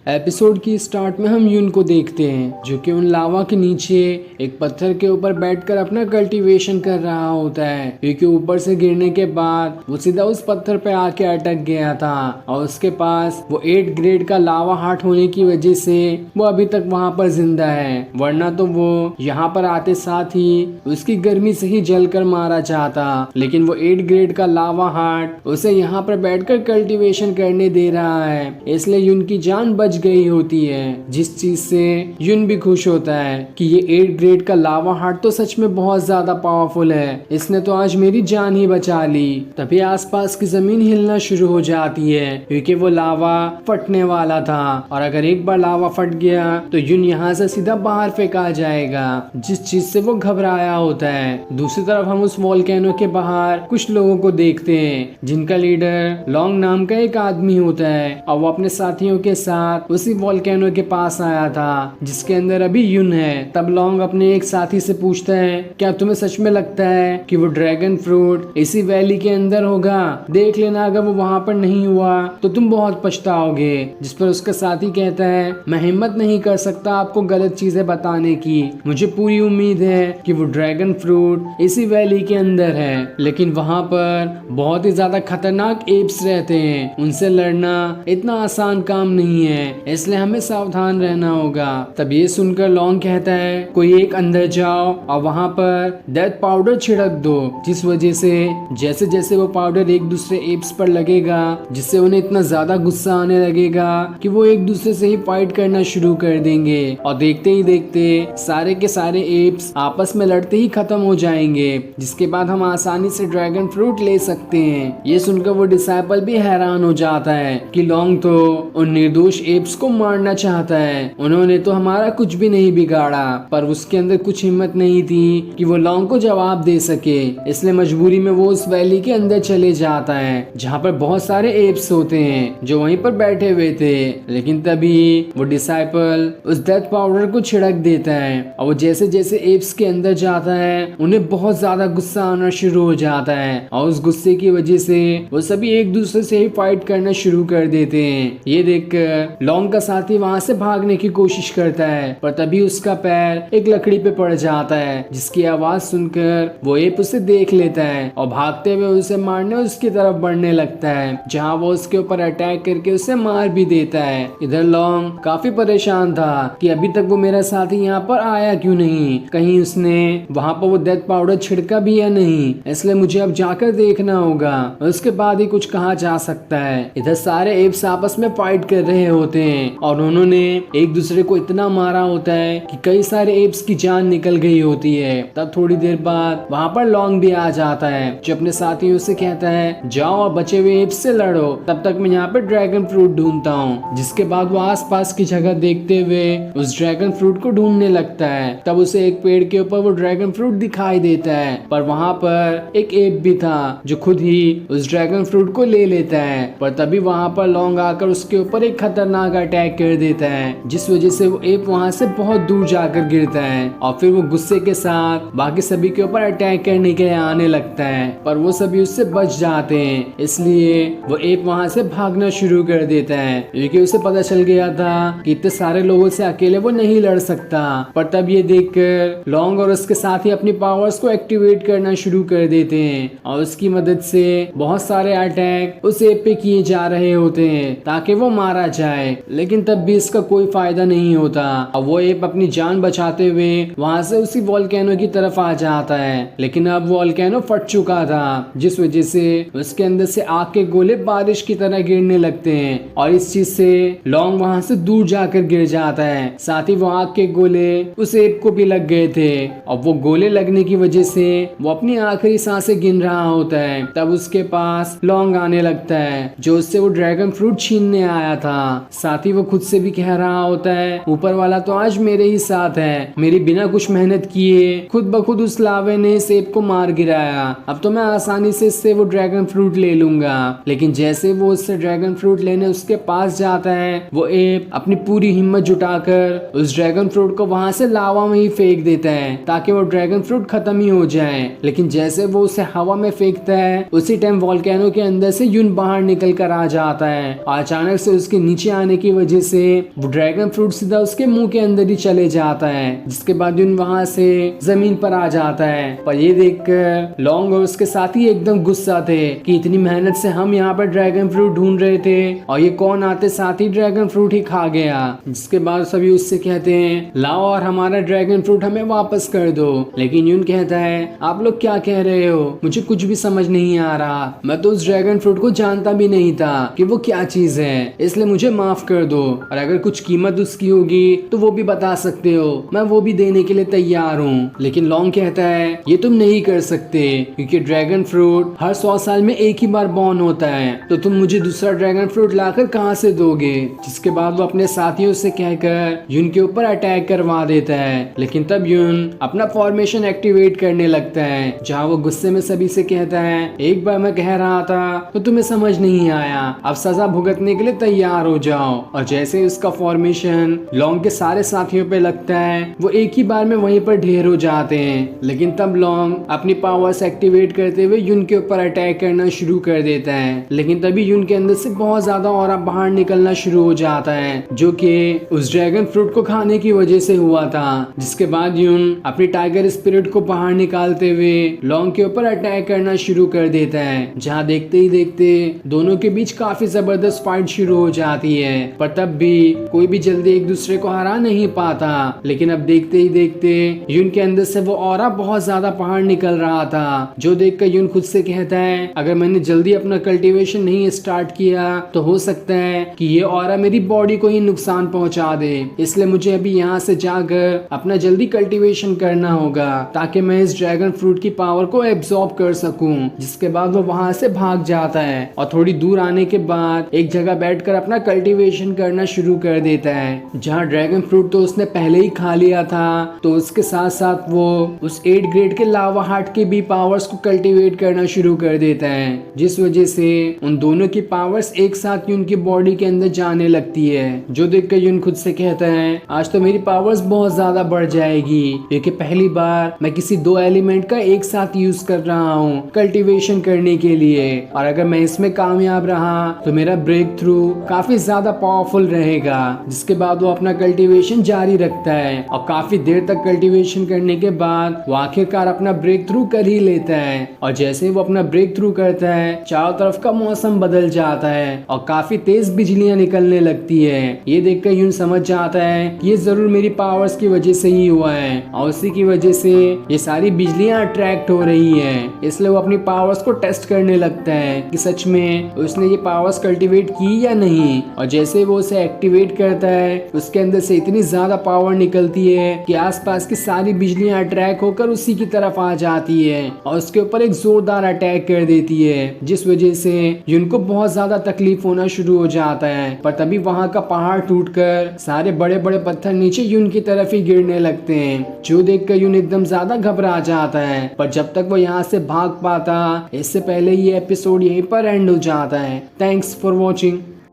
Episode की start में हम यून को देखते हैं जो कि उन लावा के नीचे एक पत्थर के ऊपर बैठकर अपना कल्टीवेशन कर रहा होता है, क्योंकि ऊपर से गिरने के बाद वो सीधा उस पत्थर पे आके अटक गया था और उसके पास वो 8 ग्रेड का लावा हार्ट होने की वजह से वो अभी तक वहाँ पर जिंदा है, वरना तो वो यहाँ पर आते साथ ही उसकी गर्मी से ही जलकर मारा चाहता। लेकिन वो 8 ग्रेड का लावा हार्ट उसे यहाँ पर बैठकर कल्टीवेशन करने दे रहा है, इसलिए यून की जान बच गई होती है, जिस चीज से यून भी खुश होता है कि ये 8 ग्रेड का लावा हार्ट तो सच में बहुत ज्यादा पावरफुल है, इसने तो आज मेरी जान ही बचा ली। तभी आसपास की जमीन हिलना शुरू हो जाती है क्योंकि वो लावा फटने वाला था, और अगर एक बार लावा फट गया तो यून यहाँ से सीधा बाहर फेंका जाएगा, जिस चीज से वो घबराया होता है। दूसरी तरफ हम उस वोल्केनो के बाहर कुछ लोगों को देखते हैं जिनका लीडर लॉन्ग नाम का एक आदमी होता है, और वो अपने साथियों के साथ उसी वोल्केनो के पास आया था जिसके अंदर अभी यून है। तब लॉन्ग अपने एक साथी से पूछता है, क्या तुम्हें सच में लगता है कि वो ड्रैगन फ्रूट इसी वैली के अंदर होगा? देख लेना, अगर वो वहाँ पर नहीं हुआ तो तुम बहुत पछताओगे। जिस पर उसका साथी कहता है, मैं हिम्मत नहीं कर सकता आपको गलत चीजें बताने की, मुझे पूरी उम्मीद है कि वो ड्रैगन फ्रूट इसी वैली के अंदर है, लेकिन वहाँ पर बहुत ही ज्यादा खतरनाक एप्स रहते हैं, उनसे लड़ना इतना आसान काम नहीं है, इसलिए हमें सावधान रहना होगा। तब ये सुनकर लॉन्ग कहता है, कोई एक अंदर जाओ और वहाँ पर डेथ पाउडर छिड़क दो, जिस वजह से जैसे जैसे वो पाउडर एक दूसरे एप्स पर लगेगा, जिससे उन्हें इतना ज्यादा गुस्सा आने लगेगा कि वो एक दूसरे से ही फाइट करना शुरू कर देंगे, और देखते ही देखते सारे के सारे एप्स आपस में लड़ते ही खत्म हो जाएंगे, जिसके बाद हम आसानी से ड्रैगन फ्रूट ले सकते हैं। ये सुनकर वो डिसाइपल भी हैरान हो जाता है कि लॉन्ग तो उन निर्दोष एप्स को मारना चाहता है, उन्होंने तो हमारा कुछ भी नहीं बिगाड़ा, पर उसके अंदर कुछ हिम्मत नहीं थी कि वो लॉन्ग को जवाब दे सके, इसलिए मजबूरी में वो उस वैली के अंदर चले जाता है जहाँ पर बहुत सारे एप्स होते हैं जो वहीं पर बैठे हुए थे। लेकिन तभी वो डिसाइपल उस डेथ पाउडर को छिड़क देता है, और वो जैसे जैसे एप्स के अंदर जाता है उन्हें बहुत ज्यादा गुस्सा आना शुरू हो जाता है, और उस गुस्से की वजह से वो सभी एक दूसरे से ही फाइट करना शुरू कर देते हैं। ये देखकर लॉन्ग का साथी वहाँ से भागने की कोशिश करता है, पर तभी उसका पैर एक लकड़ी पे पड़ जाता है, जिसकी आवाज सुनकर वो एप उसे देख लेता है और भागते हुए उसे मारने उसकी तरफ बढ़ने लगता है, जहाँ वो उसके ऊपर अटैक करके उसे मार भी देता है। इधर लॉन्ग काफी परेशान था कि अभी तक वो मेरा साथी यहाँ पर आया क्यों नहीं, कहीं उसने वहाँ पर वो डेथ पाउडर छिड़का भी या नहीं, इसलिए मुझे अब जाकर देखना होगा, उसके बाद ही कुछ कहा जा सकता है। इधर सारे एप्स आपस में फाइट कर रहे होते हैं और उन्होंने एक दूसरे को इतना मारा होता है कि कई सारे एप्स की जान निकल गई होती है। तब थोड़ी देर बाद वहाँ पर लॉन्ग भी आ जाता है, जो अपने साथियों से कहता है, जाओ और बचे हुए एप्स से लड़ो, तब तक मैं यहाँ पे ड्रैगन फ्रूट ढूंढता हूँ। जिसके बाद वो आसपास की जगह देखते हुए उस ड्रैगन फ्रूट को ढूंढने लगता है। तब उसे एक पेड़ के ऊपर वो ड्रैगन फ्रूट दिखाई देता है, पर वहाँ पर एक एप भी था जो खुद ही उस ड्रैगन फ्रूट को ले लेता है, पर तभी वहाँ पर लॉन्ग आकर उसके ऊपर एक खतरनाक अटैक कर देता है, जिस वजह से वो एप वहाँ से बहुत दूर जाकर गिरता है, और फिर वो गुस्से के साथ बाकी सभी के ऊपर अटैक करने के लिए आने लगता है, पर वो सभी उससे बच जाते हैं। इसलिए वो एप वहाँ से भागना शुरू कर देता है, क्योंकि उसे पता चल गया था कि इतने सारे लोगों से अकेले वो नहीं लड़ सकता। पर तब ये देखकर लॉन्ग और उसके साथ ही अपनी पावर्स को एक्टिवेट करना शुरू कर देते हैं, और उसकी मदद से बहुत सारे अटैक उस एप पे किए जा रहे होते हैं ताकि वो मारा जाए। लेकिन तब भी इसका कोई फायदा नहीं होता, और वो एप अपनी जान बचाते हुए वहां से उसी वोल्केनो की तरफ आ जाता है। लेकिन अब वोल्केनो फट चुका था, जिस वजह से उसके अंदर से आग के गोले बारिश की तरह गिरने लगते हैं, और इस चीज से लॉन्ग वहां से दूर जाकर गिर जाता है। साथ ही वो आग के गोले उस एप को भी लग गए थे, और वो गोले लगने की वजह से वो अपनी आखिरी सांसें गिन रहा होता है। तब उसके पास लॉन्ग आने लगता है, जो उससे वो ड्रैगन फ्रूट छीनने आया था। साथ ही वो खुद से भी कह रहा होता है, ऊपर वाला तो आज मेरे ही साथ है, मेरी बिना कुछ मेहनत किए खुद ब खुद उस लावे ने सेब को मार गिराया, अब तो मैं आसानी से इससे वो ड्रैगन फ्रूट ले लूंगा। लेकिन जैसे वो उससे ड्रैगन फ्रूट लेने उसके पास जाता है, वो एप अपनी पूरी हिम्मत जुटाकर उस ड्रैगन फ्रूट को वहां से लावा में ही फेंक देता है ताकि वो ड्रैगन फ्रूट खत्म ही हो जाए। लेकिन जैसे वो उसे हवा में फेंकता है, उसी टाइम वोल्केनो के अंदर से यून बाहर निकल कर आ जाता है, और अचानक से उसके नीचे आने जाने की वजह से वो ड्रैगन फ्रूट सीधा उसके मुंह के अंदर ही चले जाता है, जिसके बाद यून वहां से जमीन पर आ जाता है। पर ये देखकर लॉन्ग और उसके साथी एकदम गुस्सा थे कि इतनी मेहनत से हम यहाँ पर ड्रैगन फ्रूट ढूंढ रहे थे और ये कौन आते साथ ही ड्रैगन फ्रूट ही खा गया। जिसके बाद सभी उससे कहते हैं लाओ और हमारा ड्रैगन फ्रूट हमें वापस कर दो। लेकिन यून कहता है आप लोग क्या कह रहे हो, मुझे कुछ भी समझ नहीं आ रहा, मैं तो उस ड्रैगन फ्रूट को जानता भी नहीं था कि वो क्या चीज है, इसलिए मुझे माफ कर दो और अगर कुछ कीमत उसकी होगी तो वो भी बता सकते हो, मैं वो भी देने के लिए तैयार हूँ। लेकिन लॉन्ग कहता है ये तुम नहीं कर सकते क्योंकि ड्रैगन फ्रूट हर 100 साल में एक ही बार बॉर्न होता है, तो तुम मुझे दूसरा ड्रैगन फ्रूट लाकर कहाँ से दोगे। जिसके बाद वो अपने साथियों से कहकर यून के ऊपर अटैक करवा देता है। लेकिन तब यून अपना फॉर्मेशन एक्टिवेट करने लगता है, जहाँ वो गुस्से में सभी से कहता है एक बार मैं कह रहा था तो तुम्हें समझ नहीं आया, अब सजा भुगतने के लिए तैयार हो जाओ। और जैसे ही उसका फॉर्मेशन लॉन्ग के सारे साथियों पे लगता है वो एक ही बार में वहीं पर ढेर हो जाते हैं। लेकिन तब लॉन्ग अपनी पावर्स एक्टिवेट करते हुए यून के ऊपर अटैक करना शुरू कर देता है। लेकिन तभी यून के अंदर से बहुत ज्यादा ऑरा बाहर निकलना शुरू हो जाता है, जो कि उस ड्रैगन फ्रूट को खाने की वजह से हुआ था। जिसके बाद यून अपनी टाइगर स्पिरिट को बाहर निकालते हुए लॉन्ग के ऊपर अटैक करना शुरू कर देता है, जहाँ देखते ही देखते दोनों के बीच काफी जबरदस्त फाइट शुरू हो जाती है। पर तब भी कोई भी जल्दी एक दूसरे को हरा नहीं पाता। लेकिन अब देखते ही देखते यून के अंदर से वो ऑरा बहुत ज्यादा बाहर निकल रहा था, जो देखकर यून खुद से कहता है अगर मैंने जल्दी अपना कल्टीवेशन नहीं स्टार्ट किया तो हो सकता है कि ये ऑरा मेरी बॉडी को ही नुकसान पहुंचा दे, इसलिए मुझे अभी यहाँ से जाकर अपना जल्दी कल्टीवेशन करना होगा ताकि मैं इस ड्रैगन फ्रूट की पावर को एब्जॉर्ब कर सकूं। जिसके बाद वो वहां से भाग जाता है और थोड़ी दूर आने के बाद एक जगह बैठकर अपना कल्टीवेशन करना शुरू कर देता है, जहाँ ड्रैगन फ्रूट तो उसने पहले ही खा लिया था, तो उसके साथ साथ वो उस 8 ग्रेड के लावा हार्ट के भी पावर्स को कल्टीवेट करना शुरू कर देता है, जिस वजह से उन दोनों की पावर्स एक साथ ही उनकी बॉडी के अंदर जाने लगती है। जो देखकर यून खुद से कहता है आज तो मेरी पावर्स बहुत ज्यादा बढ़ जाएगी क्योंकि पहली बार मैं किसी 2 एलिमेंट का एक साथ यूज कर रहा हूँ कल्टीवेशन करने के लिए, और अगर मैं इसमें कामयाब रहा तो मेरा ब्रेक थ्रू काफी ज्यादा पावरफुल रहेगा। जिसके बाद वो अपना कल्टीवेशन जारी रखता है और काफी देर तक कल्टीवेशन करने के बाद वो आखिरकार अपना ब्रेक थ्रू कर ही लेता है। और जैसे वो अपना ब्रेक थ्रू करता है चारों तरफ का मौसम बदल जाता है और काफी तेज बिजलियां निकलने लगती है। ये देखकर यून समझ जाता है कि ये जरूर मेरी पावर्स की वजह से ही हुआ है और उसी की वजह से ये सारी बिजलियां अट्रैक्ट हो रही है। इसलिए वो अपनी पावर्स को टेस्ट करने लगता है कि सच में उसने ये पावर्स कल्टीवेट की या नहीं। और जैसे वो उसे एक्टिवेट करता है उसके अंदर से इतनी ज्यादा पावर निकलती है कि आसपास की सारी बिजलियां अट्रैक्ट होकर उसी की तरफ आ जाती है और उसके ऊपर एक जोरदार अटैक कर देती है, जिस वजह से यून को बहुत ज्यादा तकलीफ होना शुरू हो जाता है। पर तभी वहाँ का पहाड़ टूटकर सारे बड़े बड़े पत्थर नीचे यून की तरफ ही गिरने लगते हैं, जो देखकर यून एकदम ज्यादा घबरा जाता है। पर जब तक वो यहाँ से भाग पाता इससे पहले ये एपिसोड यहीं पर एंड हो जाता है। Thanks for watching.